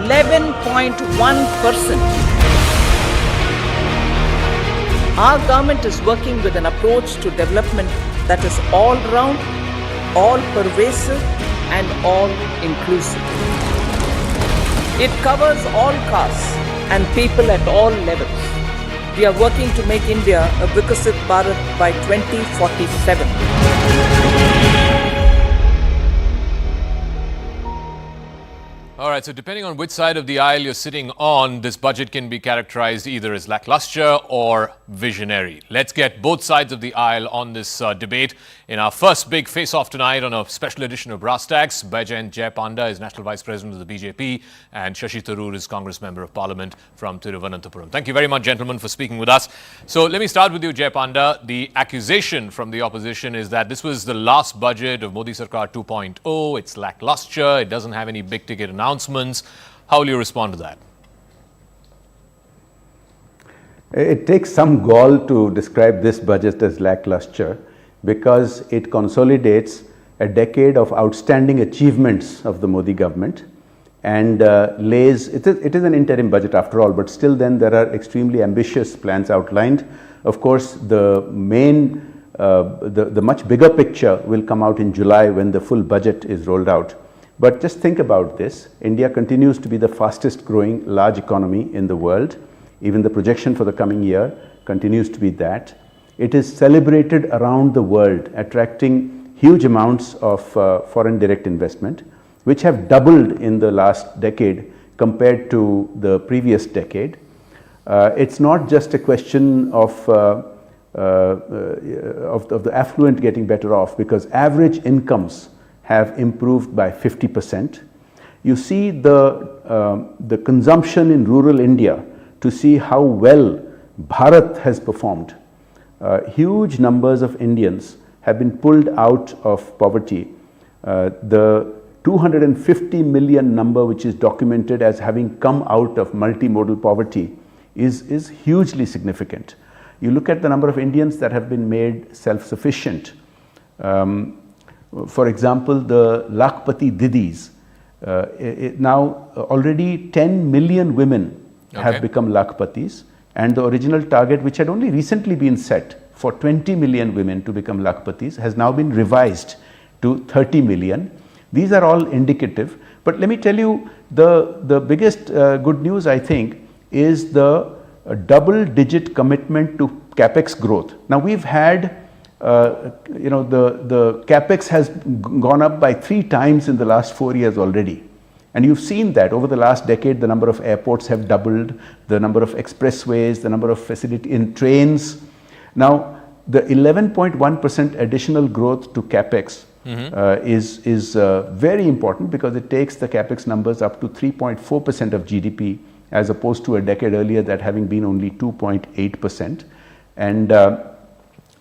11.1%. Our government is working with an approach to development that is all round, all pervasive, and all inclusive. It covers all castes and people at all levels. We are working to make India a Vikasit Bharat by 2047. All right, so depending on which side of the aisle you're sitting on, this budget can be characterized either as lackluster or visionary. Let's get both sides of the aisle on this debate. In our first big face-off tonight on a special edition of Brass Tacks, Baijan Jay Panda is National Vice President of the BJP and Shashi Tharoor is Congress Member of Parliament from Thiruvananthapuram. Thank you very much, gentlemen, for speaking with us. So let me start with you, Jay Panda. The accusation from the opposition is that this was the last budget of Modi Sarkar 2.0. It's lackluster. It doesn't have any big-ticket announcements. How will you respond to that? It takes some gall to describe this budget as lackluster because it consolidates a decade of outstanding achievements of the Modi government and it is an interim budget after all, but still then there are extremely ambitious plans outlined. Of course, the much bigger picture will come out in July when the full budget is rolled out. But just think about this. India continues to be the fastest growing large economy in the world. Even the projection for the coming year continues to be that. It is celebrated around the world, attracting huge amounts of foreign direct investment, which have doubled in the last decade compared to the previous decade. It's not just a question of the affluent getting better off because average incomes have improved by 50%. You see the consumption in rural India to see how well Bharat has performed. Huge numbers of Indians have been pulled out of poverty. The 250 million number which is documented as having come out of multimodal poverty is hugely significant. You look at the number of Indians that have been made self-sufficient. For example, the Lakhpati Didis, now already 10 million women have become Lakhpatis, and the original target, which had only recently been set for 20 million women to become Lakhpatis, has now been revised to 30 million. These are all indicative, but let me tell you the biggest good news I think is the double-digit commitment to Capex growth. Now we've had the Capex has gone up by 3 times in the last 4 years already. And you've seen that over the last decade, the number of airports have doubled, the number of expressways, the number of facility in trains. Now, the 11.1% additional growth to Capex is very important because it takes the Capex numbers up to 3.4% of GDP as opposed to a decade earlier that having been only 2.8%. And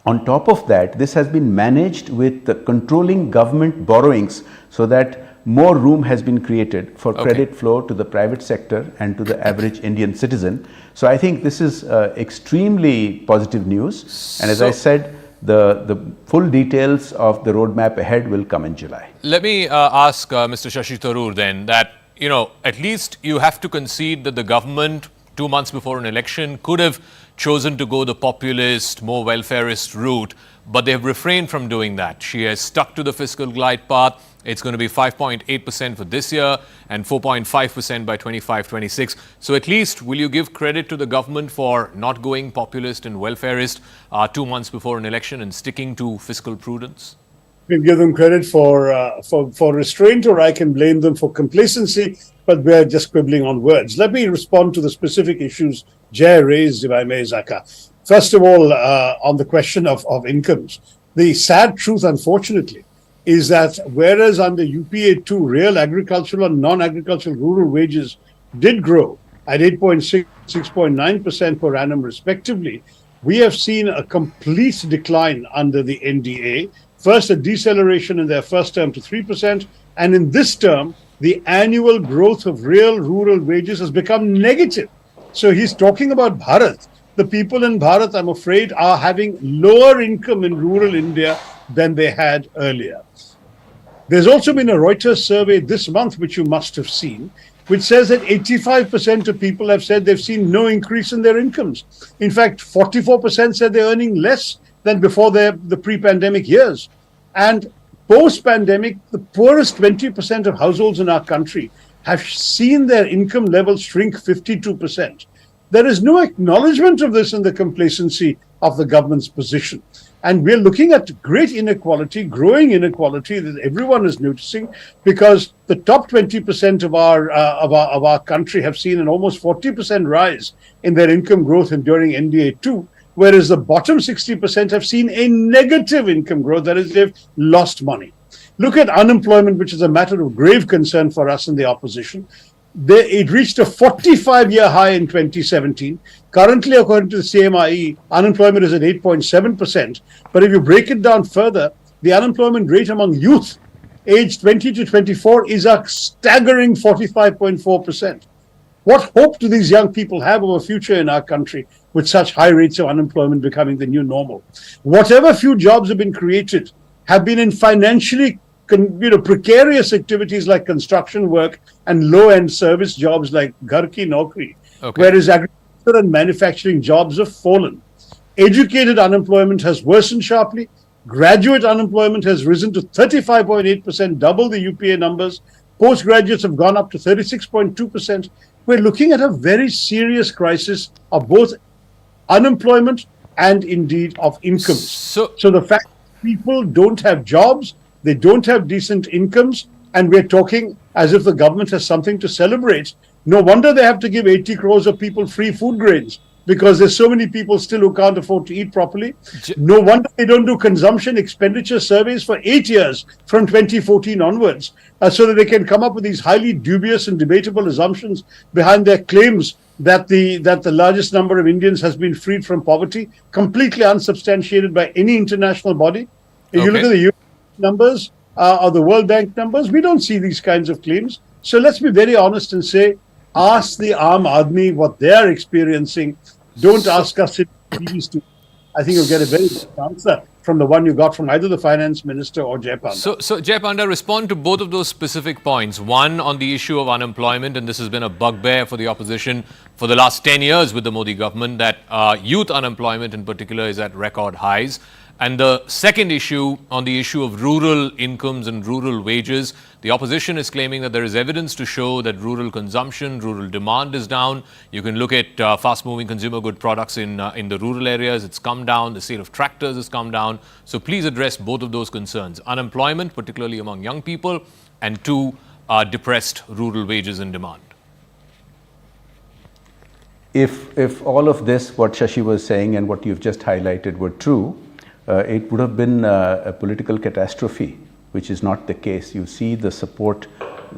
on top of that, this has been managed with the controlling government borrowings so that more room has been created for credit flow to the private sector and to the average Indian citizen. So I think this is extremely positive news. And as I said, the full details of the roadmap ahead will come in July. Let me ask Mr. Shashi Tharoor then that, at least you have to concede that the government 2 months before an election could have chosen to go the populist, more welfarist route, but they have refrained from doing that. She has stuck to the fiscal glide path. It's going to be 5.8% for this year and 4.5% by 25-26. So at least will you give credit to the government for not going populist and welfarist 2 months before an election and sticking to fiscal prudence? We give them credit for restraint, or I can blame them for complacency, but we're just quibbling on words. Let me respond to the specific issues Jay raised, if I may, Zaka. First of all, on the question of incomes, the sad truth, unfortunately, is that whereas under UPA 2, real agricultural and non-agricultural rural wages did grow at 8.6%, 6.9% per annum respectively, we have seen a complete decline under the NDA. First, a deceleration in their first term to 3%, and in this term, the annual growth of real rural wages has become negative. So he's talking about Bharat. The people in Bharat, I'm afraid, are having lower income in rural India than they had earlier. There's also been a Reuters survey this month, which you must have seen, which says that 85% of people have said they've seen no increase in their incomes. In fact, 44% said they're earning less than before the pre-pandemic years. And post-pandemic, the poorest 20% of households in our country have seen their income level shrink 52%. There is no acknowledgement of this in the complacency of the government's position. And we're looking at great inequality, growing inequality that everyone is noticing, because the top 20% of our country have seen an almost 40% rise in their income growth and during NDA 2, whereas the bottom 60% have seen a negative income growth, that is, they've lost money. Look at unemployment, which is a matter of grave concern for us in the opposition. It reached a 45-year high in 2017. Currently, according to the CMIE, unemployment is at 8.7%. But if you break it down further, the unemployment rate among youth aged 20 to 24 is a staggering 45.4%. What hope do these young people have of a future in our country with such high rates of unemployment becoming the new normal? Whatever few jobs have been created have been in financially precarious activities like construction work and low-end service jobs like Ghar Ki Naukri, whereas agriculture and manufacturing jobs have fallen. Educated unemployment has worsened sharply. Graduate unemployment has risen to 35.8%, double the UPA numbers. Postgraduates have gone up to 36.2%. We're looking at a very serious crisis of both unemployment and indeed of incomes. So the fact that people don't have jobs, they don't have decent incomes, and we're talking as if the government has something to celebrate. No wonder they have to give 80 crores of people free food grains, because there's so many people still who can't afford to eat properly. No wonder they don't do consumption expenditure surveys for 8 years from 2014 onwards, so that they can come up with these highly dubious and debatable assumptions behind their claims that the largest number of Indians has been freed from poverty, completely unsubstantiated by any international body. If you look at the UN numbers or the World Bank numbers, we don't see these kinds of claims. So let's be very honest and say, ask the Aam Aadmi what they're experiencing. Don't ask us to. I think you'll get a very good answer from the one you got from either the finance minister or Jay Panda. So Jay Panda, respond to both of those specific points. One, on the issue of unemployment, and this has been a bugbear for the opposition for the last 10 years with the Modi government, that youth unemployment in particular is at record highs. And the second issue, on the issue of rural incomes and rural wages, the opposition is claiming that there is evidence to show that rural consumption, rural demand is down. You can look at fast-moving consumer good products in the rural areas. It's come down. The sale of tractors has come down. So please address both of those concerns. Unemployment, particularly among young people, and two, depressed rural wages and demand. If all of this, what Shashi was saying and what you've just highlighted were true, it would have been a political catastrophe, which is not the case. You see the support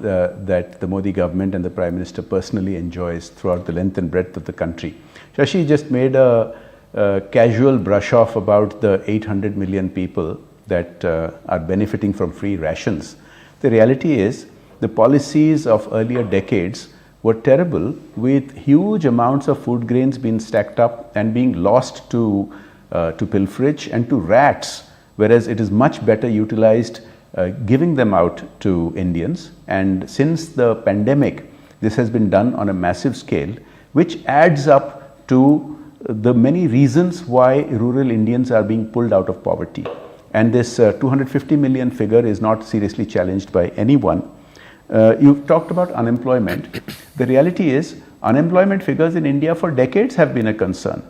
that the Modi government and the Prime Minister personally enjoys throughout the length and breadth of the country. Shashi just made a casual brush off about the 800 million people that are benefiting from free rations. The reality is the policies of earlier decades were terrible, with huge amounts of food grains being stacked up and being lost to pilferage and to rats, whereas it is much better utilized giving them out to Indians. And since the pandemic, this has been done on a massive scale, which adds up to the many reasons why rural Indians are being pulled out of poverty. And this 250 million figure is not seriously challenged by anyone. You've talked about unemployment. The reality is unemployment figures in India for decades have been a concern.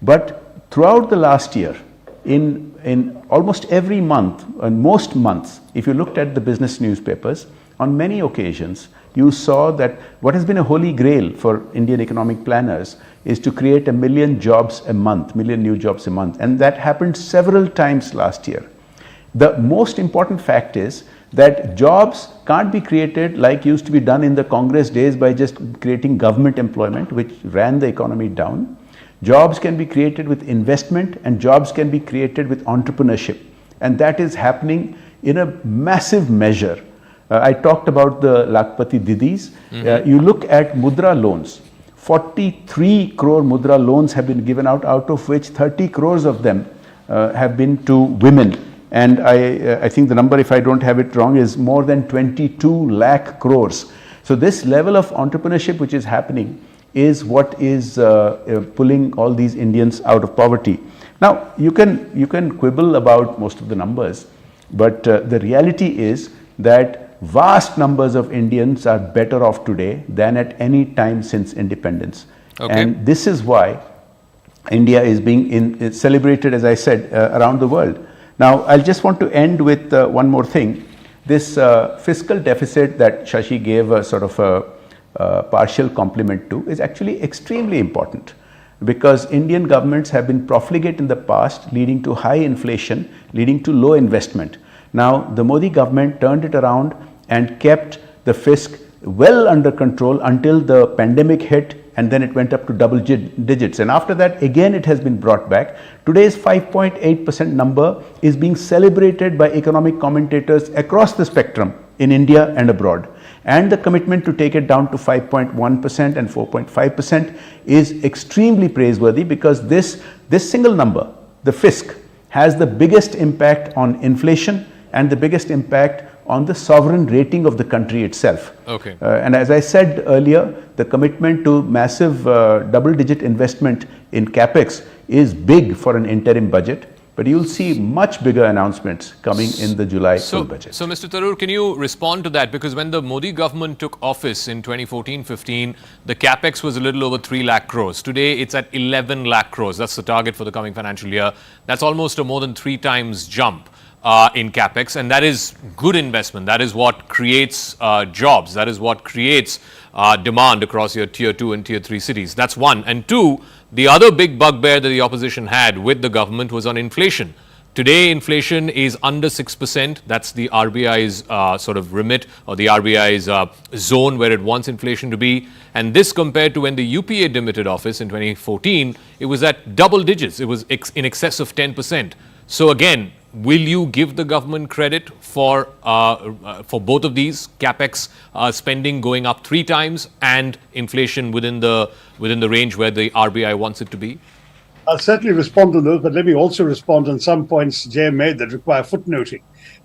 But throughout the last year, in almost every month and most months, if you looked at the business newspapers, on many occasions, you saw that what has been a holy grail for Indian economic planners is to create 1 million jobs a month, million new jobs a month. And that happened several times last year. The most important fact is that jobs can't be created like used to be done in the Congress days by just creating government employment, which ran the economy down. Jobs can be created with investment, and jobs can be created with entrepreneurship. And that is happening in a massive measure. I talked about the Lakpati Didis. You look at Mudra loans. 43 crore Mudra loans have been given out of which 30 crores of them have been to women. And I think the number, if I don't have it wrong, is more than 22 lakh crores. So this level of entrepreneurship which is happening is what is pulling all these Indians out of poverty. Now you can quibble about most of the numbers, but the reality is that vast numbers of Indians are better off today than at any time since independence. Okay. And this is why India is being celebrated, as I said, around the world. Now, I'll just want to end with one more thing. This fiscal deficit that Shashi gave a sort of a partial compliment to is actually extremely important, because Indian governments have been profligate in the past, leading to high inflation, leading to low investment. Now, the Modi government turned it around and kept the fisc well under control until the pandemic hit, and then it went up to double digits, and after that again it has been brought back. Today's 5.8% number is being celebrated by economic commentators across the spectrum in India and abroad, and the commitment to take it down to 5.1% and 4.5% is extremely praiseworthy, because this single number, the fisc, has the biggest impact on inflation and the biggest impact on the sovereign rating of the country itself. Okay. And as I said earlier, the commitment to massive double-digit investment in Capex is big for an interim budget, but you'll see much bigger announcements coming in the July full budget. So, Mr. Tharoor, can you respond to that? Because when the Modi government took office in 2014-15, the Capex was a little over 3 lakh crores. Today, it's at 11 lakh crores. That's the target for the coming financial year. That's almost a more than 3 times jump in Capex, and that is good investment. That is what creates jobs. That is what creates demand across your tier 2 and tier 3 cities. That's one. And two, the other big bugbear that the opposition had with the government was on inflation. Today, inflation is under 6%. That's the RBI's sort of remit, or the RBI's zone where it wants inflation to be. And this compared to when the UPA demitted office in 2014, it was at double digits. It was in excess of 10%. So again, will you give the government credit for both of these, Capex spending going up 3 times and inflation within the range where the RBI wants it to be? I'll certainly respond to those, but let me also respond on some points Jay made that require footnoting.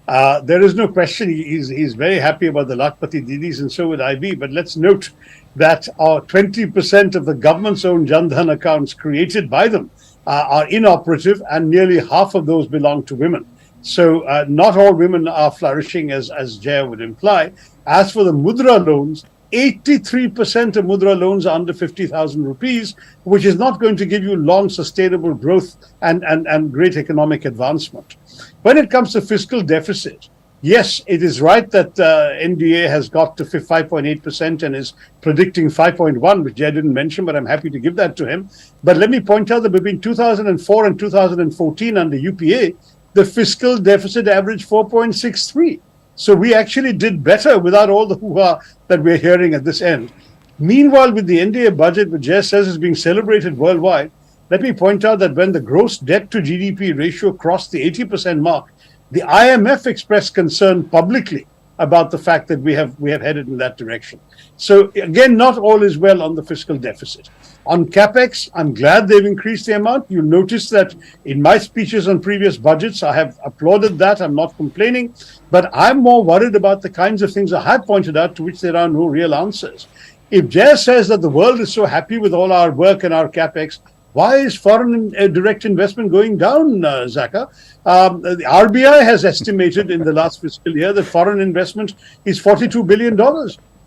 There is no question he's very happy about the Lakpati Didis, and so would I be. But let's note that 20% of the government's own Jan Dhan accounts created by them are inoperative, and nearly half of those belong to women. So not all women are flourishing, as Jay would imply. As for the Mudra loans, 83% of Mudra loans are under 50,000 rupees, which is not going to give you long sustainable growth and great economic advancement. When it comes to fiscal deficit, yes, it is right that NDA has got to 5.8% and is predicting 5.1, which Jay didn't mention, but I'm happy to give that to him. But let me point out that between 2004 and 2014 under UPA, the fiscal deficit averaged 4.63. So we actually did better without all the hoo-ha that we're hearing at this end. Meanwhile, with the NDA budget, which Jay says is being celebrated worldwide, let me point out that when the gross debt to GDP ratio crossed the 80% mark, the IMF expressed concern publicly about the fact that we have headed in that direction. So again, not all is well on the fiscal deficit. On Capex, I'm glad they've increased the amount. You'll notice that in my speeches on previous budgets, I have applauded that. I'm not complaining, but I'm more worried about the kinds of things I have pointed out to which there are no real answers. If Jay says that the world is so happy with all our work and our Capex, why is foreign direct investment going down, Zaka? The RBI has estimated in the last fiscal year that foreign investment is $42 billion,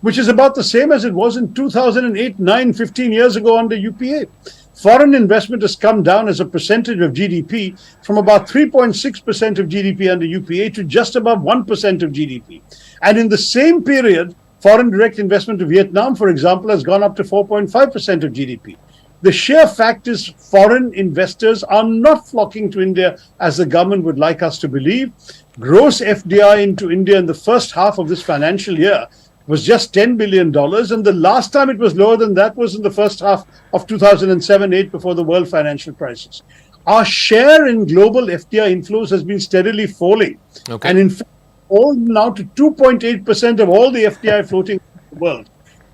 which is about the same as it was in 2008, 9, 15 years ago under UPA. Foreign investment has come down as a percentage of GDP from about 3.6% of GDP under UPA to just above 1% of GDP. And in the same period, foreign direct investment to Vietnam, for example, has gone up to 4.5% of GDP. The sheer fact is foreign investors are not flocking to India as the government would like us to believe. Gross FDI into India in the first half of this financial year was just $10 billion. And the last time it was lower than that was in the first half of 2007-8 before the world financial crisis. Our share in global FDI inflows has been steadily falling. Okay. And in fact, all now to 2.8% of all the FDI floating in the world.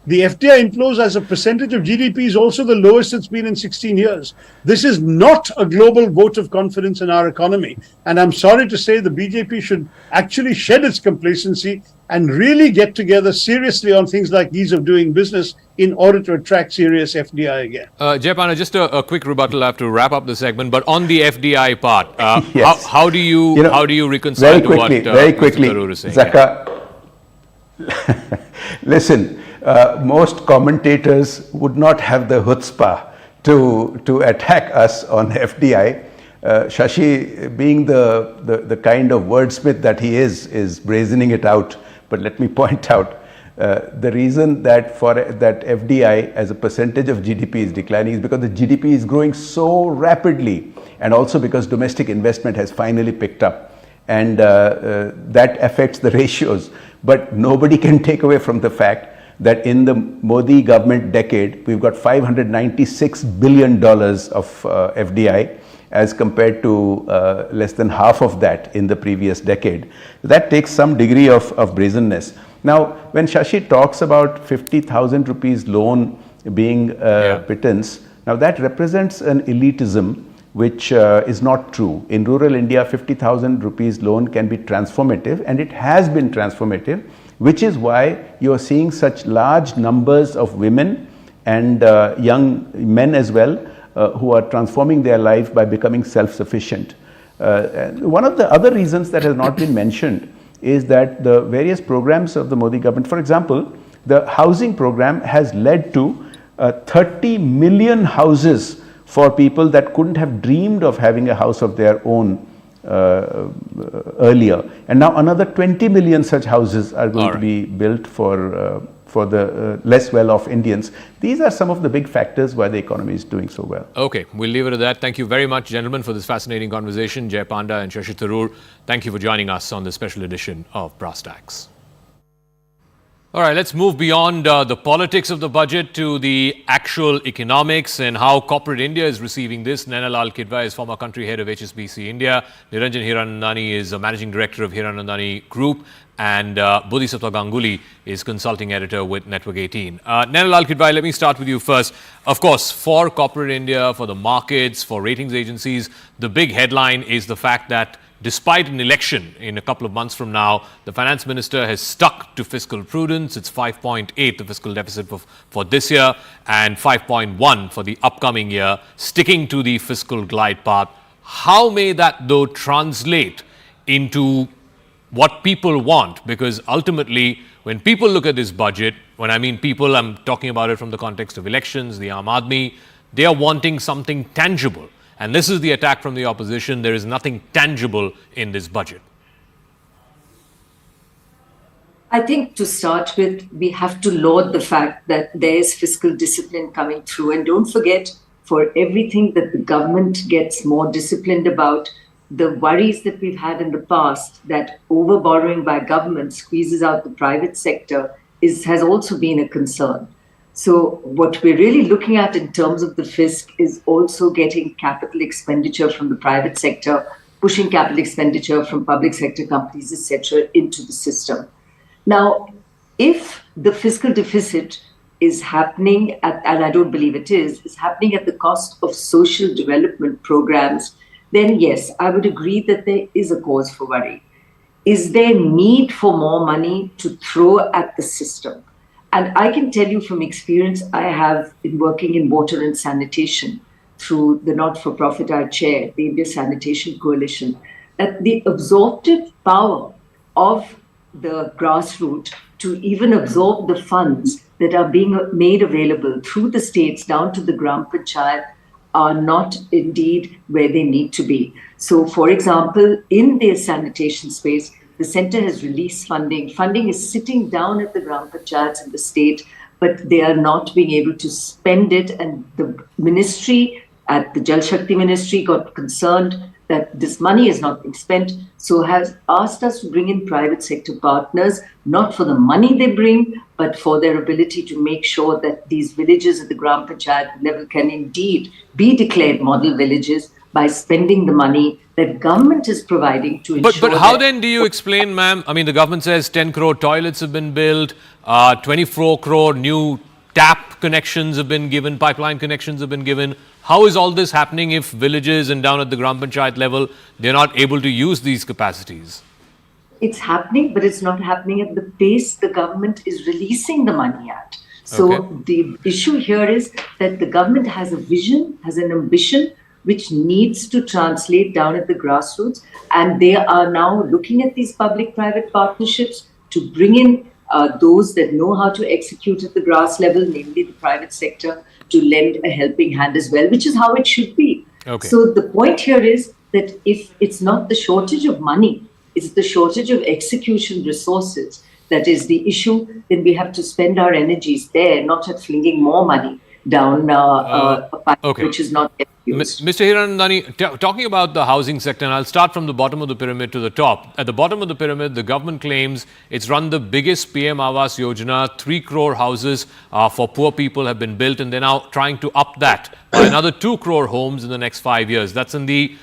The FDI inflows as a percentage of GDP is also the lowest it's been in 16 years. This is not a global vote of confidence in our economy. And I'm sorry to say the BJP should actually shed its complacency and really get together seriously on things like ease of doing business in order to attract serious FDI again. Jayapanda, just a quick rebuttal. I have to wrap up the segment. But on the FDI part, Yes. how do you reconcile very quickly, to what very Mr. quickly, Tharoor is saying? Zaka, listen, most commentators would not have the chutzpah to attack us on FDI. Shashi, being the kind of wordsmith that he is brazening it out. But let me point out, the reason that FDI as a percentage of GDP is declining is because the GDP is growing so rapidly, and also because domestic investment has finally picked up, and that affects the ratios. But nobody can take away from the fact that in the Modi government decade, we've got $596 billion of FDI, as compared to less than half of that in the previous decade. That takes some degree of brazenness. Now, when Shashi talks about 50,000 rupees loan being pittance, now that represents an elitism which is not true. In rural India, 50,000 rupees loan can be transformative, and it has been transformative, which is why you are seeing such large numbers of women and young men as well, who are transforming their life by becoming self-sufficient. One of the other reasons that has not been mentioned is that the various programs of the Modi government, for example, the housing program has led to 30 million houses for people that couldn't have dreamed of having a house of their own earlier. And now another 20 million such houses are going to be built for the less well-off Indians. These are some of the big factors why the economy is doing so well. Okay, we'll leave it at that. Thank you very much, gentlemen, for this fascinating conversation. Jayapanda and Shashi Tharoor, thank you for joining us on this special edition of Brass Tacks. All right, let's move beyond the politics of the budget to the actual economics and how corporate India is receiving this. Nainalal Kidwai is former country head of HSBC India. Niranjan Hiranandani is a managing director of Hiranandani Group. And Bodhisattva Ganguly is consulting editor with Network 18. Nainalal Kidwai, let me start with you first. Of course, for corporate India, for the markets, for ratings agencies, the big headline is the fact that despite an election in a couple of months from now, the finance minister has stuck to fiscal prudence. It's 5.8, the fiscal deficit for this year, and 5.1 for the upcoming year, sticking to the fiscal glide path. How may that, though, translate into what people want? Because ultimately, when people look at this budget, when I mean people, I'm talking about it from the context of elections, the Aam Aadmi, they are wanting something tangible. And this is the attack from the opposition. There is nothing tangible in this budget. I think to start with, we have to laud the fact that there is fiscal discipline coming through. And don't forget, for everything that the government gets more disciplined about, the worries that we've had in the past that over-borrowing by government squeezes out the private sector has also been a concern. So what we're really looking at in terms of the fisc is also getting capital expenditure from the private sector, pushing capital expenditure from public sector companies, etc., into the system. Now, if the fiscal deficit is happening at, and I don't believe it is happening at the cost of social development programs, then yes, I would agree that there is a cause for worry. Is there need for more money to throw at the system? And I can tell you from experience, I have been working in water and sanitation through the not-for-profit I chair, the India Sanitation Coalition, that the absorptive power of the grassroots to even absorb the funds that are being made available through the states down to the Gram Panchayat are not indeed where they need to be. So, for example, in the sanitation space, the centre has released funding. Funding is sitting down at the Gram Panchayats in the state, but they are not being able to spend it. And the ministry, at the Jal Shakti ministry, got concerned that this money is not being spent, so has asked us to bring in private sector partners, not for the money they bring, but for their ability to make sure that these villages at the Gram Panchayat level can indeed be declared model villages by spending the money that government is providing to ensure. But how then do you explain, ma'am? I mean, the government says 10 crore toilets have been built, 24 crore new tap connections have been given, pipeline connections have been given. How is all this happening if villages and down at the Gram Panchayat level, they're not able to use these capacities? it's happening, but it's not happening at the pace the government is releasing the money at. So the issue here is that the government has a vision, has an ambition, which needs to translate down at the grassroots. And they are now looking at these public-private partnerships to bring in those that know how to execute at the grass level, namely the private sector, to lend a helping hand as well, which is how it should be. So the point here is that if it's not the shortage of money, it's the shortage of execution resources that is the issue, then we have to spend our energies there, not at flinging more money down a pipe which is not used. Mr. Hiranandani, talking about the housing sector, and I'll start from the bottom of the pyramid to the top. At the bottom of the pyramid, the government claims it's run the biggest PM Awas Yojana. 3 crore houses for poor people have been built, and they're now trying to up that by another 2 crore homes in the next 5 years. That's in the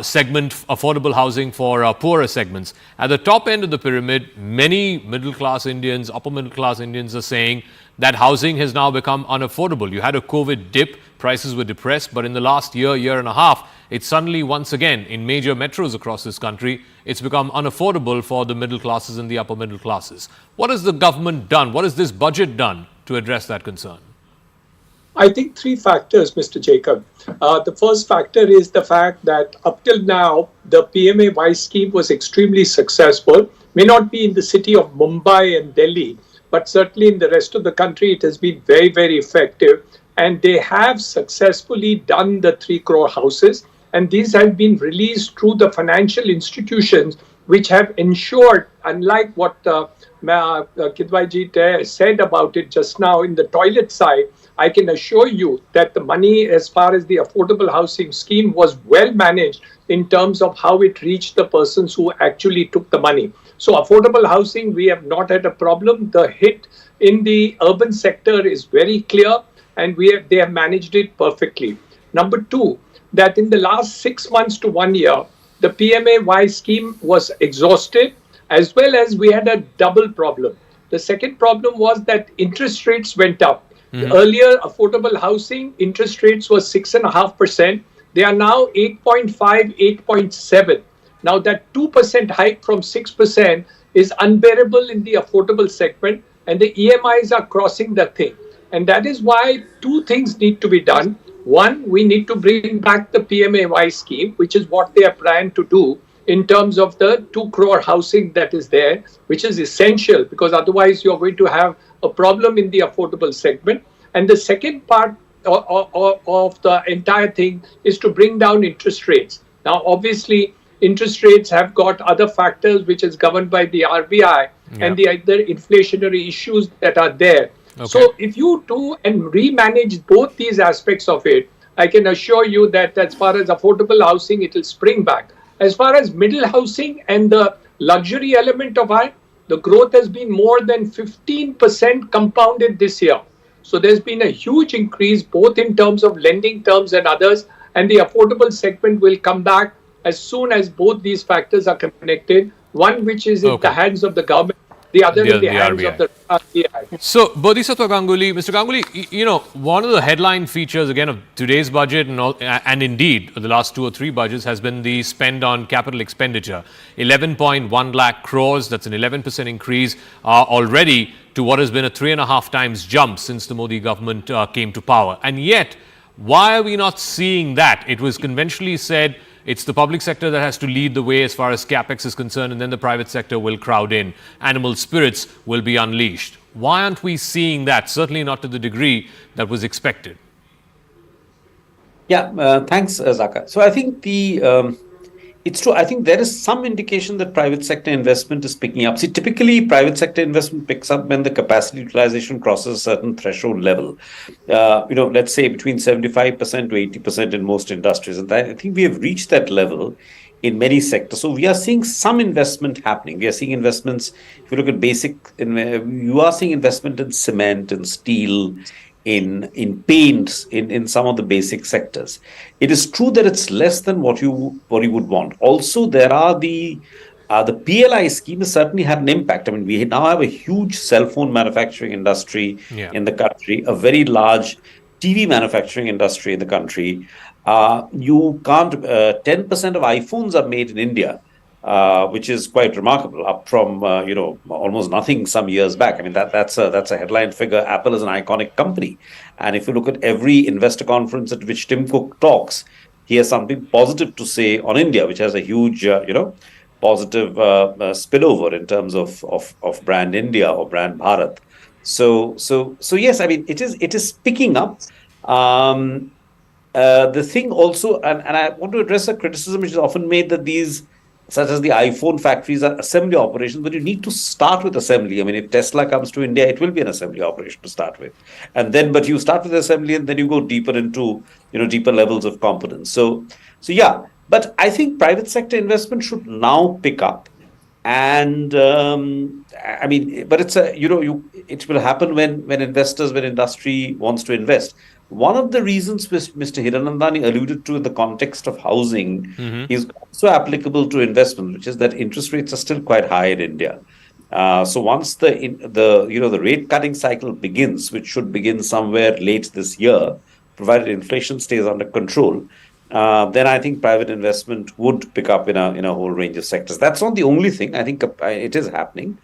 segment affordable housing for poorer segments. At the top end of the pyramid, many middle-class Indians, upper middle-class Indians are saying that housing has now become unaffordable. You had a COVID dip, prices were depressed, but in the last year and a half, it's suddenly once again in major metros across this country, it's become unaffordable for the middle classes and the upper middle classes. What has the government done? What has this budget done to address that concern? I think 3 factors, Mr. Jacob. The first factor is the fact that up till now, the PMAY scheme was extremely successful. May not be in the city of Mumbai and Delhi, but certainly in the rest of the country, it has been very, very effective. And they have successfully done the 3 crore houses. And these have been released through the financial institutions, which have ensured, unlike what Kidwai said about it just now in the toilet side, I can assure you that the money as far as the affordable housing scheme was well managed in terms of how it reached the persons who actually took the money. So affordable housing, we have not had a problem. The hit in the urban sector is very clear, and they have managed it perfectly. Number 2, that in the last 6 months to 1 year, the PMAY scheme was exhausted, as well as we had a double problem. The second problem was that interest rates went up. Earlier, affordable housing interest rates was 6.5%. They are now 8.5, 8.7. Now that 2% hike from 6% is unbearable in the affordable segment, and the EMIs are crossing the thing. And that is why 2 things need to be done. One, we need to bring back the PMAY scheme, which is what they are planning to do in terms of the 2 crore housing that is there, which is essential because otherwise you're going to have a problem in the affordable segment. And the second part of the entire thing is to bring down interest rates. Now, obviously, interest rates have got other factors which is governed by the RBI and the other inflationary issues that are there. So if you do and remanage both these aspects of it, I can assure you that as far as affordable housing, it will spring back. As far as middle housing and the luxury element of it, the growth has been more than 15% compounded this year. So there's been a huge increase both in terms of lending terms and others, and the affordable segment will come back as soon as both these factors are connected, one which is in the hands of the government, the other in the hands of the RBI. So, Bodhisattva Ganguly, Mr. Ganguly, you know, one of the headline features, again, of today's budget and indeed the last 2 or 3 budgets has been the spend on capital expenditure. 11.1 lakh crores, that's an 11% increase already to what has been a 3.5 times jump since the Modi government came to power. And yet, why are we not seeing that? It was conventionally said it's the public sector that has to lead the way as far as Capex is concerned, and then the private sector will crowd in. Animal spirits will be unleashed. Why aren't we seeing that? Certainly not to the degree that was expected. Yeah, thanks, Zaka. So I think it's true. I think there is some indication that private sector investment is picking up. See, typically private sector investment picks up when the capacity utilization crosses a certain threshold level. Let's say between 75% to 80% in most industries. And I think we have reached that level in many sectors. So we are seeing some investment happening. We are seeing investments, if you look at you are seeing investment in cement and steel, in paints, in some of the basic sectors. It is true that it's less than what you would want. Also, there are the PLI scheme has certainly had an impact. I mean, we now have a huge cell phone manufacturing industry in the country, a very large TV manufacturing industry in the country. 10% of iPhones are made in India. which is quite remarkable, up from almost nothing some years back. I mean, that's a headline figure. Apple is an iconic company, and if you look at every investor conference at which Tim Cook talks, he has something positive to say on India, which has a huge positive spillover in terms of brand India or brand Bharat. So yes, I mean, it is picking up. The thing also, and I want to address a criticism which is often made that these, such as the iPhone factories, are assembly operations, but you need to start with assembly. I mean, if Tesla comes to India, it will be an assembly operation to start with. But you start with assembly and then you go deeper into, deeper levels of competence. So yeah, but I think private sector investment should now pick up. And I mean, but it's it will happen when industry wants to invest. One of the reasons Mr. Hiranandani alluded to in the context of housing is also applicable to investment, which is that interest rates are still quite high in India. So once the rate cutting cycle begins, which should begin somewhere late this year, provided inflation stays under control, then I think private investment would pick up in a whole range of sectors. That's not the only thing. I think it is happening.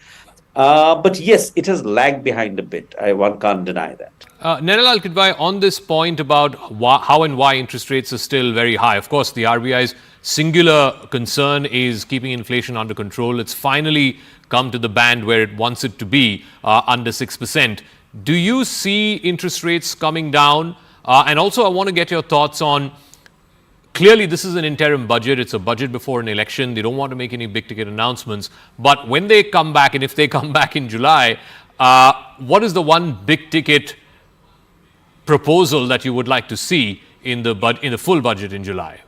But yes, it has lagged behind a bit. One can't deny that. Nirmala Sitharaman, on this point about how and why interest rates are still very high, of course, the RBI's singular concern is keeping inflation under control. It's finally come to the band where it wants it to be, under 6%. Do you see interest rates coming down? And also, I want to get your thoughts on, clearly, this is an interim budget. It's a budget before an election. They don't want to make any big-ticket announcements. But when they come back, and if they come back in July, what is the one big-ticket proposal that you would like to see in the full budget in July?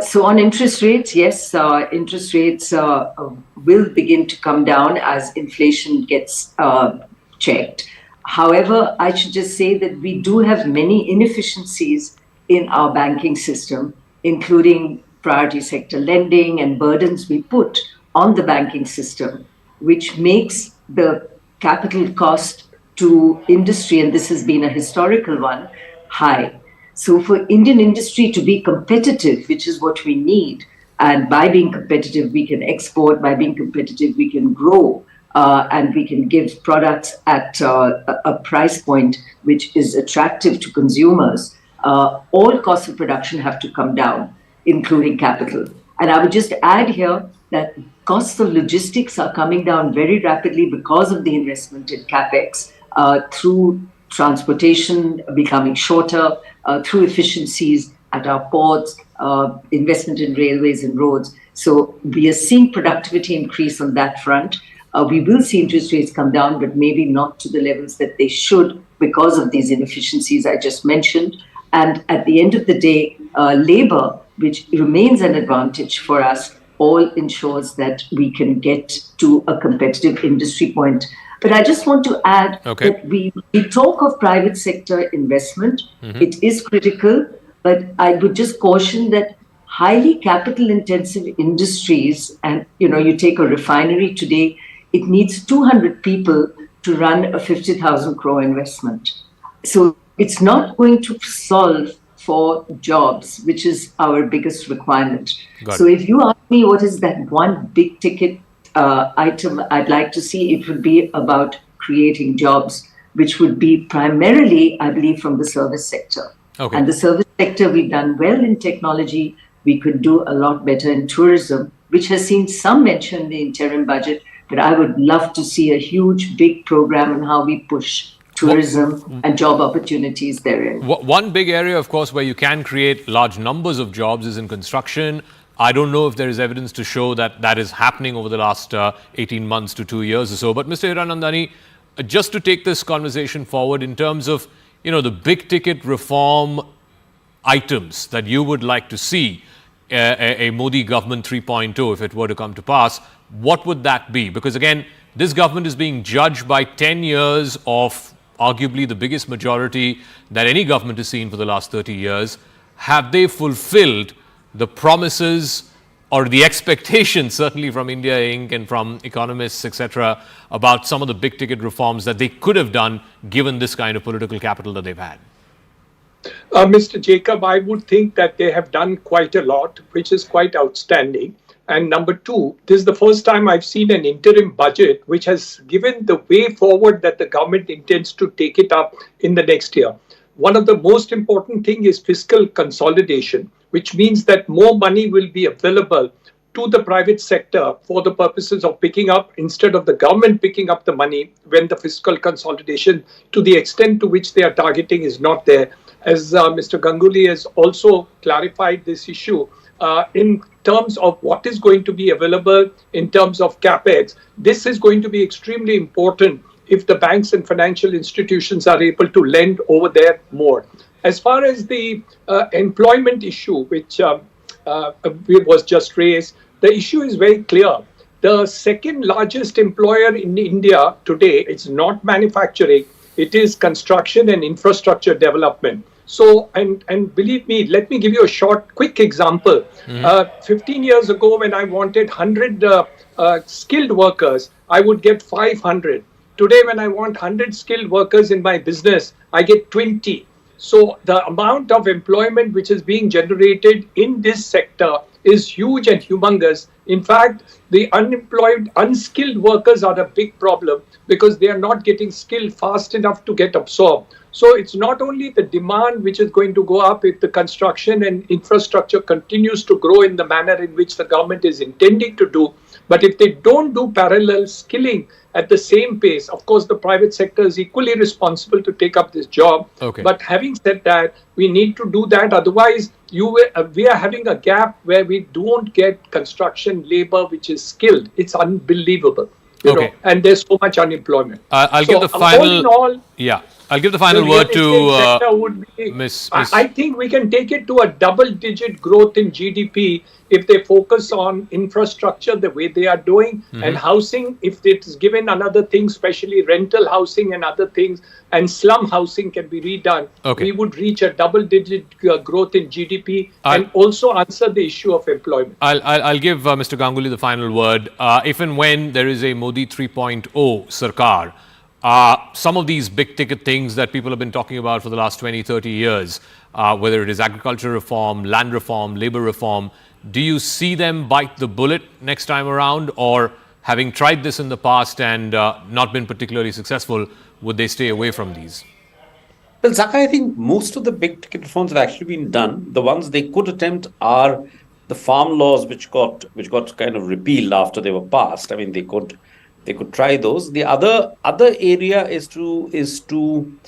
So on interest rates, yes, interest rates will begin to come down as inflation gets checked. However, I should just say that we do have many inefficiencies in our banking system, including priority sector lending and burdens we put on the banking system, which makes the capital cost to industry, and this has been a historical one, high. So for Indian industry to be competitive, which is what we need, and by being competitive, we can export, by being competitive, we can grow, and we can give products at a price point which is attractive to consumers. All costs of production have to come down, including capital. And I would just add here that costs of logistics are coming down very rapidly because of the investment in Capex, through transportation becoming shorter, through efficiencies at our ports, investment in railways and roads. So we are seeing productivity increase on that front. We will see interest rates come down, but maybe not to the levels that they should because of these inefficiencies I just mentioned. And at the end of the day, labor, which remains an advantage for us, all ensures that we can get to a competitive industry point. But I just want to add that we talk of private sector investment. It is critical, but I would just caution that highly capital intensive industries, and you take a refinery today, it needs 200 people to run a 50,000 crore investment. So it's not going to solve for jobs, which is our biggest requirement. So if you ask me what is that one big ticket item I'd like to see, it would be about creating jobs, which would be primarily, I believe, from the service sector. And the service sector, we've done well in technology. We could do a lot better in tourism, which has seen some mention in the interim budget. But I would love to see a huge, big program on how we push tourism and job opportunities therein. One big area, of course, where you can create large numbers of jobs is in construction. I don't know if there is evidence to show that that is happening over the last 18 months to 2 years or so. But Mr. Hiranandani, just to take this conversation forward in terms of, the big ticket reform items that you would like to see a Modi government 3.0, if it were to come to pass, what would that be? Because again, this government is being judged by 10 years of arguably the biggest majority that any government has seen for the last 30 years. Have they fulfilled the promises or the expectations, certainly from India Inc. and from economists, etc., about some of the big ticket reforms that they could have done given this kind of political capital that they've had? Mr. Jacob, I would think that they have done quite a lot, which is quite outstanding. And number two, this is the first time I've seen an interim budget which has given the way forward that the government intends to take it up in the next year. One of the most important thing is fiscal consolidation, which means that more money will be available to the private sector for the purposes of picking up, instead of the government picking up the money when the fiscal consolidation, to the extent to which they are targeting, is not there. As Mr. Ganguly has also clarified this issue, in terms of what is going to be available in terms of Capex, this is going to be extremely important if the banks and financial institutions are able to lend over there more. As far as the employment issue, which was just raised, the issue is very clear. The second largest employer in India today, it's not manufacturing, it is construction and infrastructure development. So, and believe me, let me give you a quick example. 15 years ago, when I wanted 100 skilled workers, I would get 500. Today, when I want 100 skilled workers in my business, I get 20. So the amount of employment which is being generated in this sector is huge and humongous. In fact, the unskilled workers are a big problem because they are not getting skilled fast enough to get absorbed. So it's not only the demand which is going to go up if the construction and infrastructure continues to grow in the manner in which the government is intending to do, but if they don't do parallel skilling at the same pace, of course, the private sector is equally responsible to take up this job. Okay. But having said that, we need to do that. Otherwise, we are having a gap where we don't get construction labor which is skilled. It's unbelievable. You know, and there's so much unemployment. I'll so give the final. All in all, I'll give the final word to Miss. I think we can take it to a double-digit growth in GDP if they focus on infrastructure the way they are doing, and housing, if it's given another thing, especially rental housing and other things, and slum housing can be redone, we would reach a double-digit growth in GDP and also answer the issue of employment. I'll give Mr. Ganguly the final word. If and when there is a Modi 3.0 Sarkar, some of these big ticket things that people have been talking about for the last 20, 30 years, whether it is agriculture reform, land reform, labor reform, do you see them bite the bullet next time around, or having tried this in the past and not been particularly successful, would they stay away from these? Well, Zaka, I think most of the big ticket reforms have actually been done. The ones they could attempt are the farm laws, which got kind of repealed after they were passed. I mean, they could try those. The other area is to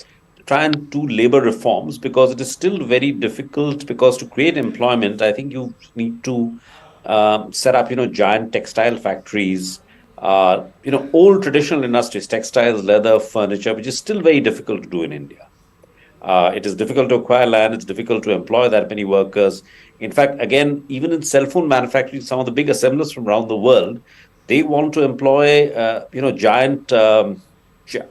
try and do labor reforms, because it is still very difficult, because to create employment, I think you need to set up, giant textile factories, old traditional industries, textiles, leather, furniture, which is still very difficult to do in India. It is difficult to acquire land. It's difficult to employ that many workers. In fact, again, even in cell phone manufacturing, some of the big assemblers from around the world, they want to employ, giant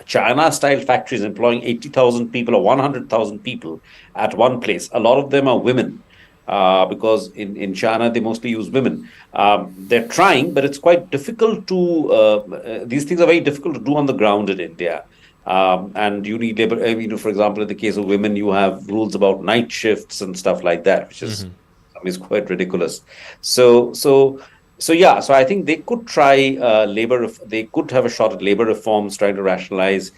China-style factories employing 80,000 people or 100,000 people at one place. A lot of them are women, because in China, they mostly use women. They're trying, but it's quite difficult to, these things are very difficult to do on the ground in India. And you need labor. For example, in the case of women, you have rules about night shifts and stuff like that, which is quite ridiculous. So I think they could try they could have a shot at labor reforms, trying to rationalize.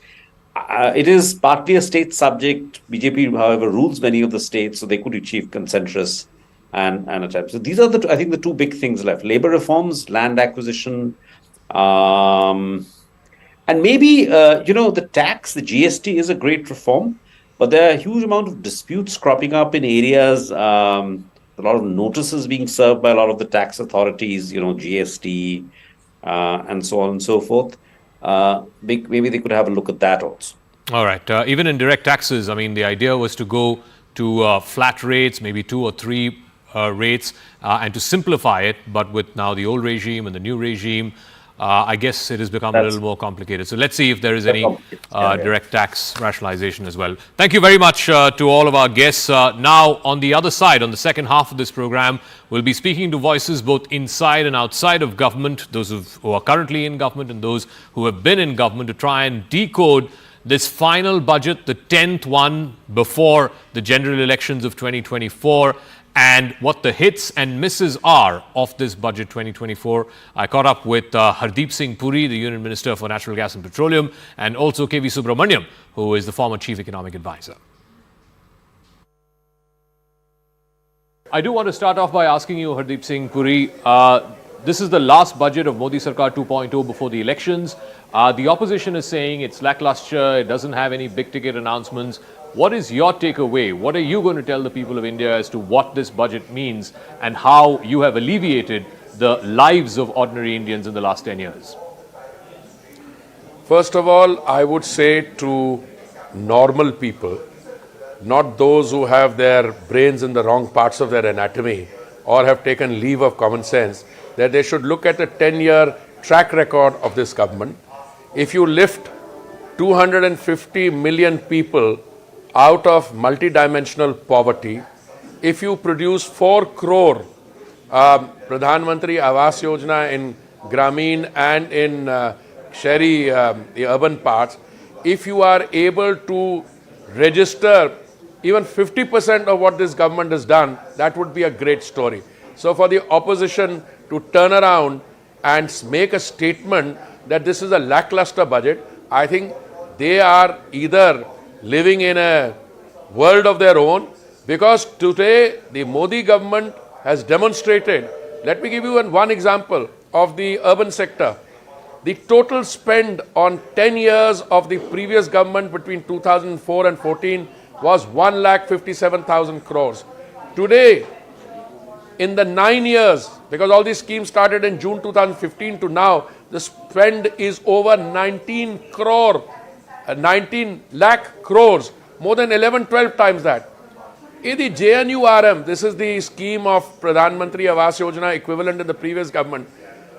It is partly a state subject. BJP, however, rules many of the states, so they could achieve consensus and attempt. So these are I think the two big things left: labor reforms, land acquisition, and maybe the tax, the GST is a great reform, but there are a huge amount of disputes cropping up in areas. A lot of notices being served by a lot of the tax authorities, GST, and so on and so forth. Maybe they could have a look at that also. All right. Even in direct taxes, I mean, the idea was to go to flat rates, maybe 2 or 3 rates, and to simplify it. But with now the old regime and the new regime, I guess it has become a little more complicated. So let's see if there is any direct tax rationalization as well. Thank you very much to all of our guests. Now, on the other side, on the second half of this program, we'll be speaking to voices both inside and outside of government, those who are currently in government and those who have been in government, to try and decode this final budget, the 10th one before the general elections of 2024, and what the hits and misses are of this budget 2024. I caught up with Hardeep Singh Puri, the Union Minister for Natural Gas and Petroleum, and also K.V. Subramaniam, who is the former Chief Economic Advisor. I do want to start off by asking you, Hardeep Singh Puri, this is the last budget of Modi Sarkar 2.0 before the elections. The opposition is saying it's lackluster, it doesn't have any big ticket announcements. What is your takeaway? What are you going to tell the people of India as to what this budget means and how you have alleviated the lives of ordinary Indians in the last 10 years? First of all, I would say to normal people, not those who have their brains in the wrong parts of their anatomy or have taken leave of common sense, that they should look at the 10-year track record of this government. If you lift 250 million people out of multidimensional poverty, if you produce 4 crore Pradhan Mantri Awas Yojana in Grameen and in Shahri, the urban parts, if you are able to register even 50% of what this government has done, that would be a great story. So for the opposition to turn around and make a statement that this is a lackluster budget, I think they are either living in a world of their own, because today the Modi government has demonstrated. Let me give you one example of the urban sector. The total spend on 10 years of the previous government between 2004 and 14 was 1,57,000 crores. Today, in the 9 years, because all these schemes started in June 2015 to now, the spend is over 19 lakh crores, more than 11-12 times that. In the JNURM, this is the scheme of Pradhan Mantri Awas Yojana equivalent in the previous government.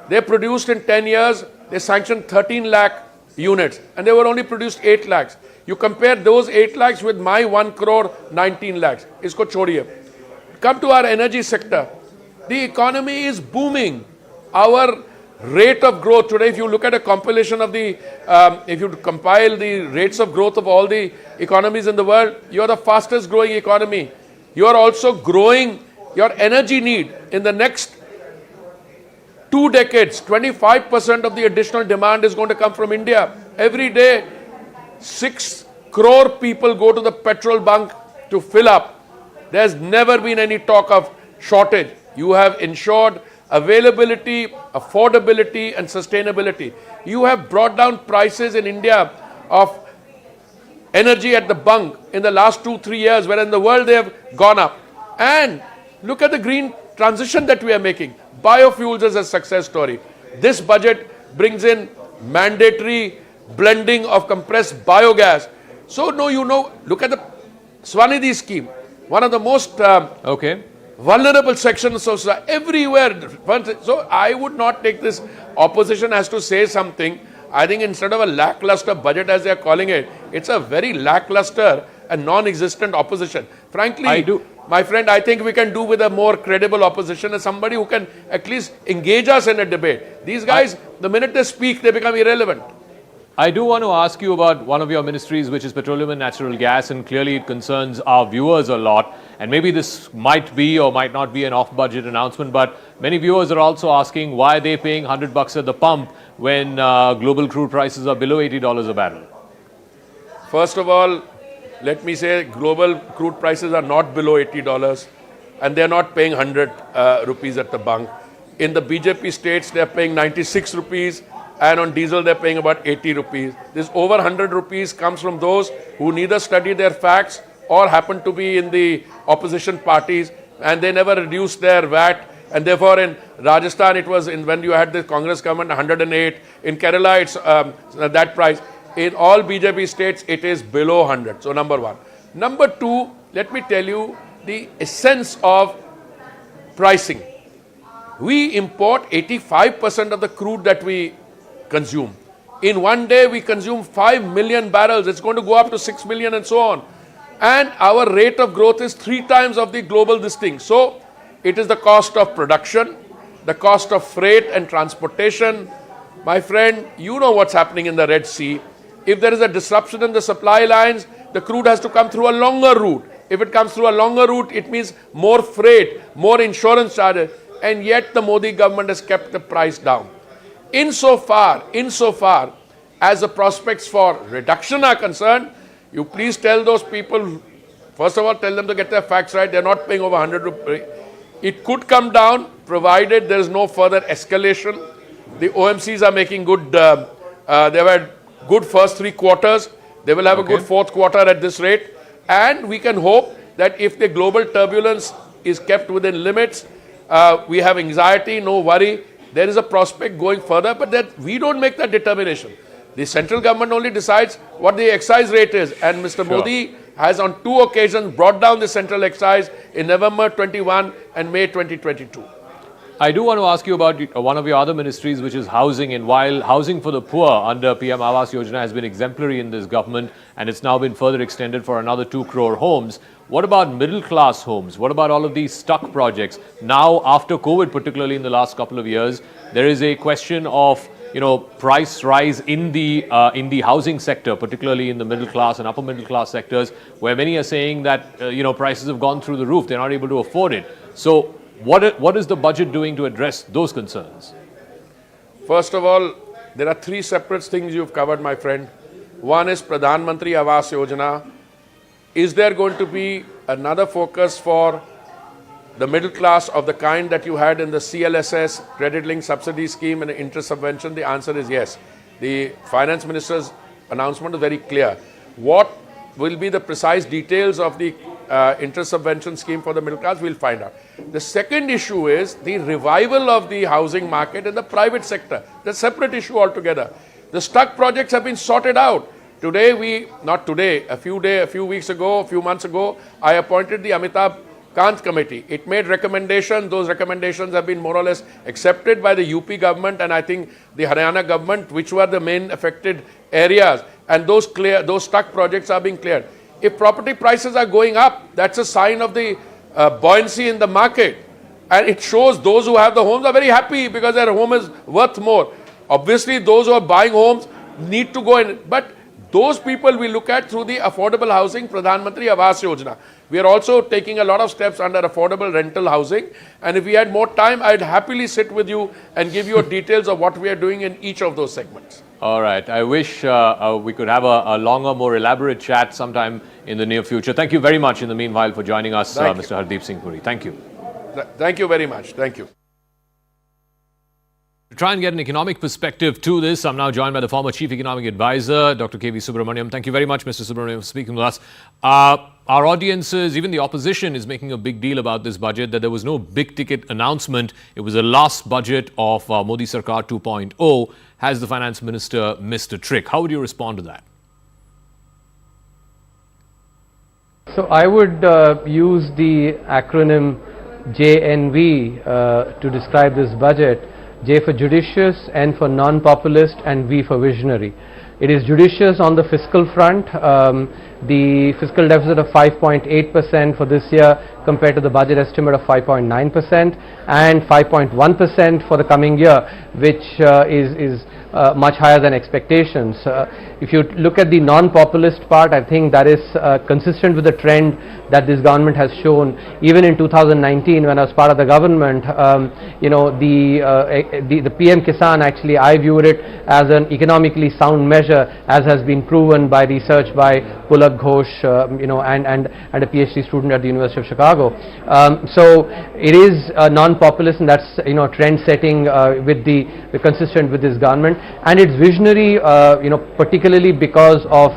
They produced in 10 years, they sanctioned 13 lakh units and they were only produced 8 lakhs. You compare those 8 lakhs with my 1 crore 19 lakhs. Isko chodiye. Come to our energy sector. The economy is booming. Our rate of growth today, if you look at a compilation of the, if you compile the rates of growth of all the economies in the world, you are the fastest growing economy. You are also growing your energy need. In the next 2 decades, 25% of the additional demand is going to come from India. Every day, 6 crore people go to the petrol bunk to fill up. There's never been any talk of shortage. You have ensured availability, affordability and sustainability. You have brought down prices in India of energy at the bunk in the last 2-3 years, where in the world they have gone up. And look at the green transition that we are making. Biofuels is a success story. This budget brings in mandatory blending of compressed biogas. So, look at the Swanidhi scheme, one of the most vulnerable sections of society, everywhere. So, I would not take this. Opposition has to say something. I think instead of a lackluster budget, as they are calling it, it's a very lackluster and non-existent opposition. Frankly, my friend, I think we can do with a more credible opposition and somebody who can at least engage us in a debate. These guys, the minute they speak, they become irrelevant. I do want to ask you about one of your ministries, which is petroleum and natural gas, and clearly it concerns our viewers a lot. And maybe this might be or might not be an off-budget announcement, but many viewers are also asking why they're paying $100 at the pump when global crude prices are below $80 a barrel. First of all, let me say global crude prices are not below $80 and they're not paying 100 rupees at the bunk. In the BJP states, they're paying 96 rupees. And on diesel, they're paying about 80 rupees. This over 100 rupees comes from those who neither study their facts or happen to be in the opposition parties, and they never reduced their VAT. And therefore, in Rajasthan, it was when you had the Congress government, 108. In Kerala, it's that price. In all BJP states, it is below 100. So, number one. Number two, let me tell you the essence of pricing. We import 85% of the crude that we consume. In one day, we consume 5 million barrels. It's going to go up to 6 million and so on. And our rate of growth is 3 times of the global this thing. So, it is the cost of production, the cost of freight and transportation. My friend, you know what's happening in the Red Sea. If there is a disruption in the supply lines, the crude has to come through a longer route. If it comes through a longer route, it means more freight, more insurance charges, and yet the Modi government has kept the price down. Insofar as the prospects for reduction are concerned, you please tell those people, first of all, tell them to get their facts right. They're not paying over 100 rupees. It could come down provided there is no further escalation. The OMCs are making good, they were good first 3 quarters. They will have a good fourth quarter at this rate. And we can hope that if the global turbulence is kept within limits, we have anxiety, no worry. There is a prospect going further, but that we don't make that determination. The central government only decides what the excise rate is. And Mr. Modi has on 2 occasions brought down the central excise in November 21 and May 2022. I do want to ask you about one of your other ministries, which is housing. And while housing for the poor under PM Awas Yojana has been exemplary in this government, and it's now been further extended for another 2 crore homes, what about middle class homes? What about all of these stuck projects? Now, after COVID, particularly in the last couple of years, there is a question of price rise in the housing sector, particularly in the middle class and upper middle class sectors, where many are saying that prices have gone through the roof. They're not able to afford it. So what is the budget doing to address those concerns? First of all, there are 3 separate things you've covered, my friend. One is Pradhan Mantri Awas Yojana. Is there going to be another focus for the middle class of the kind that you had in the CLSS, Credit Linked Subsidy Scheme and interest subvention? The answer is yes. The Finance Minister's announcement is very clear. What will be the precise details of the interest subvention scheme for the middle class? We'll find out. The second issue is the revival of the housing market in the private sector. That's a separate issue altogether. The stuck projects have been sorted out. Today, a few weeks ago, a few months ago, I appointed the Amitabh Kant committee. It made recommendations. Those recommendations have been more or less accepted by the UP government and I think the Haryana government, which were the main affected areas. And those stuck projects are being cleared. If property prices are going up, that's a sign of the buoyancy in the market. And it shows those who have the homes are very happy because their home is worth more. Obviously, those who are buying homes need to go in. But those people we look at through the affordable housing, Pradhan Mantri Awas Yojana. We are also taking a lot of steps under affordable rental housing. And if we had more time, I'd happily sit with you and give you details of what we are doing in each of those segments. All right. I wish we could have a longer, more elaborate chat sometime in the near future. Thank you very much in the meanwhile for joining us, Mr. Hardeep Singh Puri. Thank you. Thank you very much. Thank you. To try and get an economic perspective to this, I'm now joined by the former Chief Economic Advisor, Dr. K.V. Subramaniam. Thank you very much, Mr. Subramaniam, for speaking with us. Our audiences, even the opposition, is making a big deal about this budget, that there was no big-ticket announcement. It was the last budget of Modi Sarkar 2.0. Has the Finance Minister missed a trick? How would you respond to that? So I would use the acronym JNV to describe this budget. J for judicious, N for non-populist, and V for visionary. It is judicious on the fiscal front. The fiscal deficit of 5.8% for this year compared to the budget estimate of 5.9% and 5.1% for the coming year, which is much higher than expectations. If you look at the non-populist part, I think that is consistent with the trend that this government has shown. Even in 2019, when I was part of the government, the PM Kisan, actually I viewed it as an economically sound measure, as has been proven by research by Pulak Ghosh, and a PhD student at the University of Chicago. So it is non-populist, and that's trend setting consistent with this government, and it's visionary, particularly because of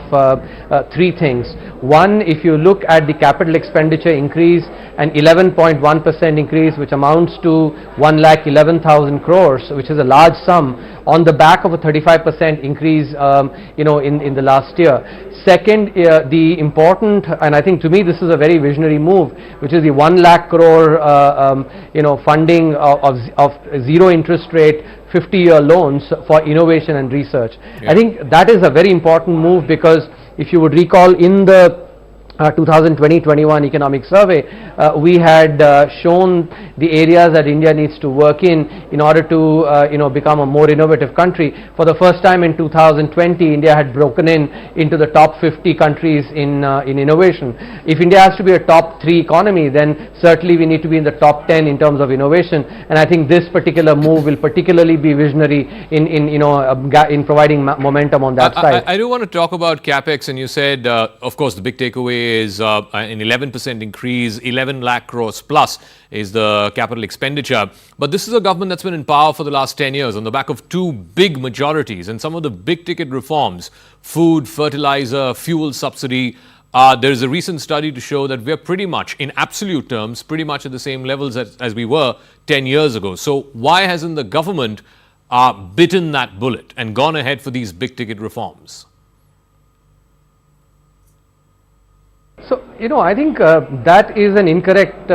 3 things. One, if you look at the capital expenditure increase, an 11.1% increase, which amounts to 1,11,000 crores, which is a large sum on the back of a 35% increase, in the last year. Second, the important, and I think to me this is a very visionary move, which is the 1 lakh crore, funding of zero interest rate 50-year loans for innovation and research. Yeah. I think that is a very important move, because if you would recall, in the 2020-21 economic survey, we had shown the areas that India needs to work in order to become a more innovative country. For the first time in 2020, India had broken into the top 50 countries in innovation. If India has to be a top 3 economy, then certainly we need to be in the top 10 in terms of innovation, and I think this particular move will particularly be visionary in providing momentum on that side. I do want to talk about Capex, and you said, of course, the big takeaway is an 11% increase, 11 lakh crores plus is the capital expenditure. But this is a government that's been in power for the last 10 years on the back of 2 big majorities, and some of the big ticket reforms, food, fertilizer, fuel subsidy. There is a recent study to show that we're pretty much, in absolute terms, pretty much at the same levels as we were 10 years ago. So why hasn't the government bitten that bullet and gone ahead for these big ticket reforms? So, I think that is an incorrect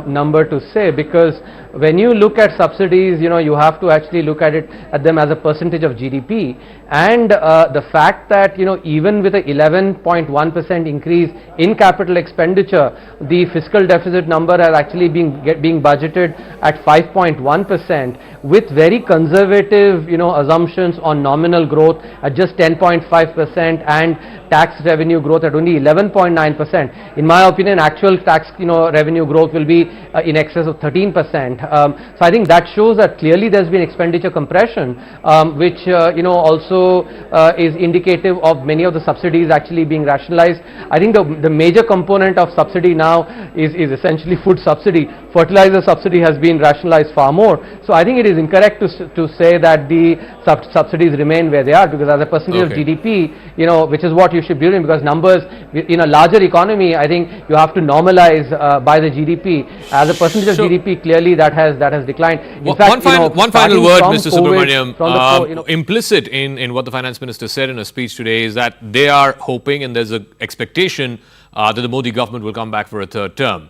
number to say, because when you look at subsidies, you have to actually look at them as a percentage of GDP, and the fact that, even with a 11.1% increase in capital expenditure, the fiscal deficit number has actually being budgeted at 5.1% with very conservative, assumptions on nominal growth at just 10.5% and tax revenue growth at only 11.9%. In my opinion, actual tax revenue growth will be in excess of 13%. So I think that shows that clearly there's been expenditure compression, which also is indicative of many of the subsidies actually being rationalized. I think the major component of subsidy now is essentially food subsidy. Fertilizer subsidy has been rationalized far more. So I think it is incorrect to say that the subsidies remain where they are, because as a percentage of GDP, which is what you should be doing, because numbers in a larger economy, I think you have to normalize by the GDP. As a percentage of GDP, clearly that has declined. In fact, one final word, Mr. Subramaniam. Implicit in what the finance minister said in a speech today is that they are hoping, and there's an expectation that the Modi government will come back for a 3rd term.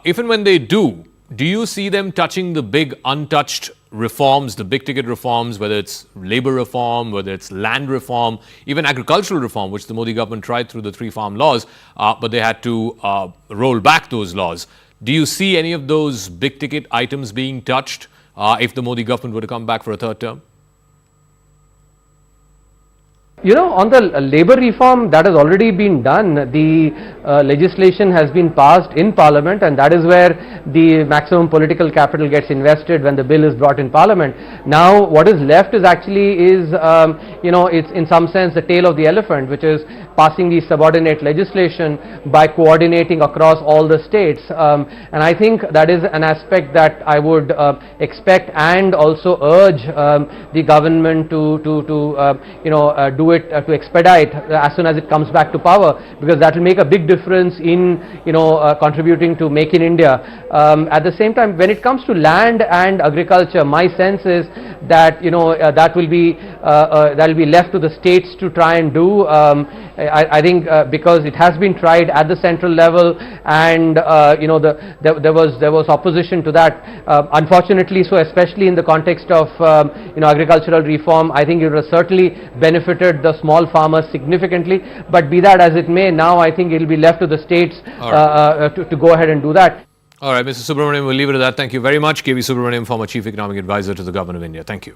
If and when they do you see them touching the big untouched reforms, the big ticket reforms, whether it's labor reform, whether it's land reform, even agricultural reform, which the Modi government tried through the 3 farm laws, but they had to roll back those laws? Do you see any of those big ticket items being touched if the Modi government were to come back for a 3rd term? On the labor reform, that has already been done. The legislation has been passed in Parliament, and that is where the maximum political capital gets invested when the bill is brought in Parliament. Now, what is left is it's in some sense the tail of the elephant, which is passing the subordinate legislation by coordinating across all the states. And I think that is an aspect that I would expect and also urge the government to do it to expedite as soon as it comes back to power, because that will make a big difference in contributing to Make in India. At the same time, when it comes to land and agriculture, my sense is that that will be left to the states to try and do. I think because it has been tried at the central level, and there was opposition to that. Unfortunately, so especially in the context of agricultural reform, I think it has certainly benefited the small farmers significantly. But be that as it may, now I think it will be left to the states to go ahead and do that. All right, Mr. Subramaniam, we'll leave it at that. Thank you very much. K.V. Subramaniam, former Chief Economic Advisor to the Government of India. Thank you.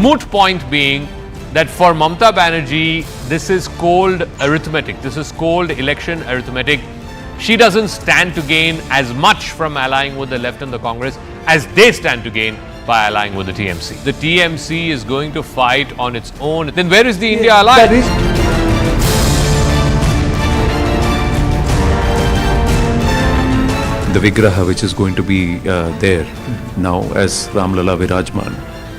Moot point being that for Mamata Banerjee, this is cold arithmetic. This is cold election arithmetic. She doesn't stand to gain as much from allying with the left and the Congress as they stand to gain by allying with the TMC. The TMC is going to fight on its own. Then where is the India alliance? The Vigraha, which is going to be there now as Ramlala Virajman,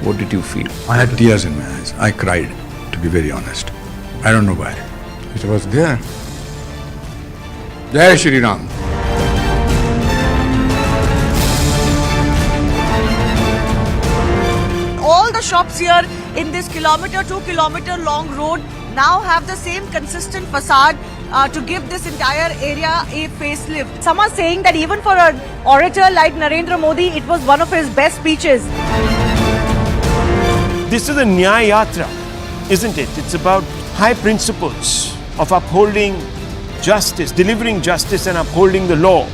what did you feel? I had tears in my eyes. I cried, to be very honest. I don't know why. It was there. Jai Shri Ram. All the shops here in this 2 kilometer long road now have the same consistent facade to give this entire area a facelift. Some are saying that even for an orator like Narendra Modi, it was one of his best speeches. This is a Nyaya Yatra, isn't it? It's about high principles of upholding justice, delivering justice and upholding the law.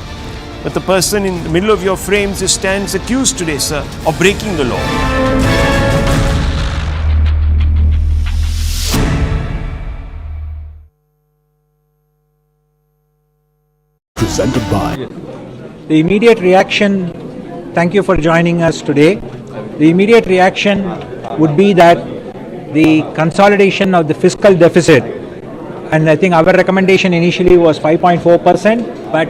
But the person in the middle of your frames stands accused today, sir, of breaking the law. Presented by. The immediate reaction, thank you for joining us today. The immediate reaction would be that the consolidation of the fiscal deficit, and I think our recommendation initially was 5.4%, but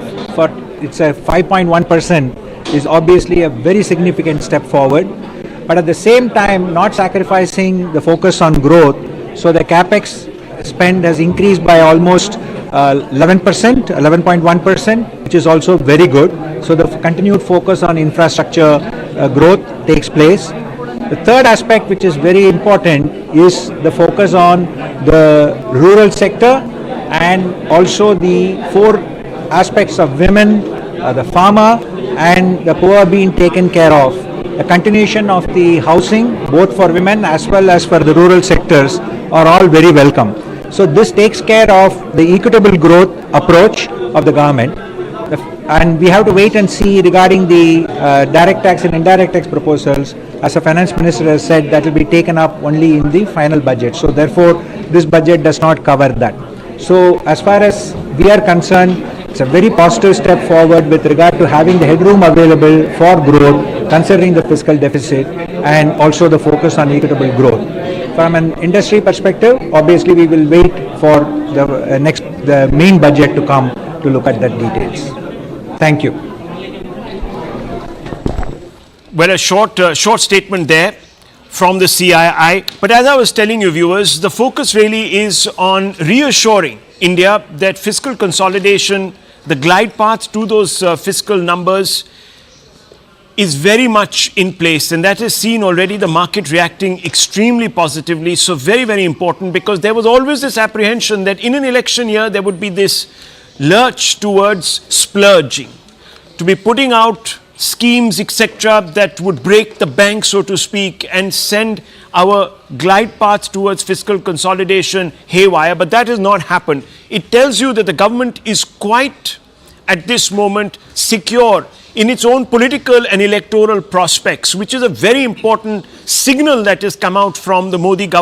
it's a 5.1% is obviously a very significant step forward. But at the same time, not sacrificing the focus on growth, so the Capex spend has increased by almost 11.1%, which is also very good. So the continued focus on infrastructure growth takes place. The third aspect, which is very important, is the focus on the rural sector and also the four aspects of women, the farmer and the poor being taken care of. The continuation of the housing, both for women as well as for the rural sectors, are all very welcome. So this takes care of the equitable growth approach of the government. And we have to wait and see regarding the direct tax and indirect tax proposals. As the finance minister has said, that will be taken up only in the final budget. So therefore, this budget does not cover that. So as far as we are concerned, it's a very positive step forward with regard to having the headroom available for growth, considering the fiscal deficit and also the focus on equitable growth. From an industry perspective, obviously we will wait for the main budget to come to look at that details. Thank you. Well, a short statement there from the CII. But as I was telling you, viewers, the focus really is on reassuring India that fiscal consolidation, the glide path to those fiscal numbers is very much in place, and that has seen already the market reacting extremely positively. So very, very important, because there was always this apprehension that in an election year there would be this lurch towards splurging, to be putting out schemes, etc., that would break the bank, so to speak, and send our glide path towards fiscal consolidation haywire. But that has not happened. It tells you that the government is quite, at this moment, secure in its own political and electoral prospects, which is a very important signal that has come out from the Modi government.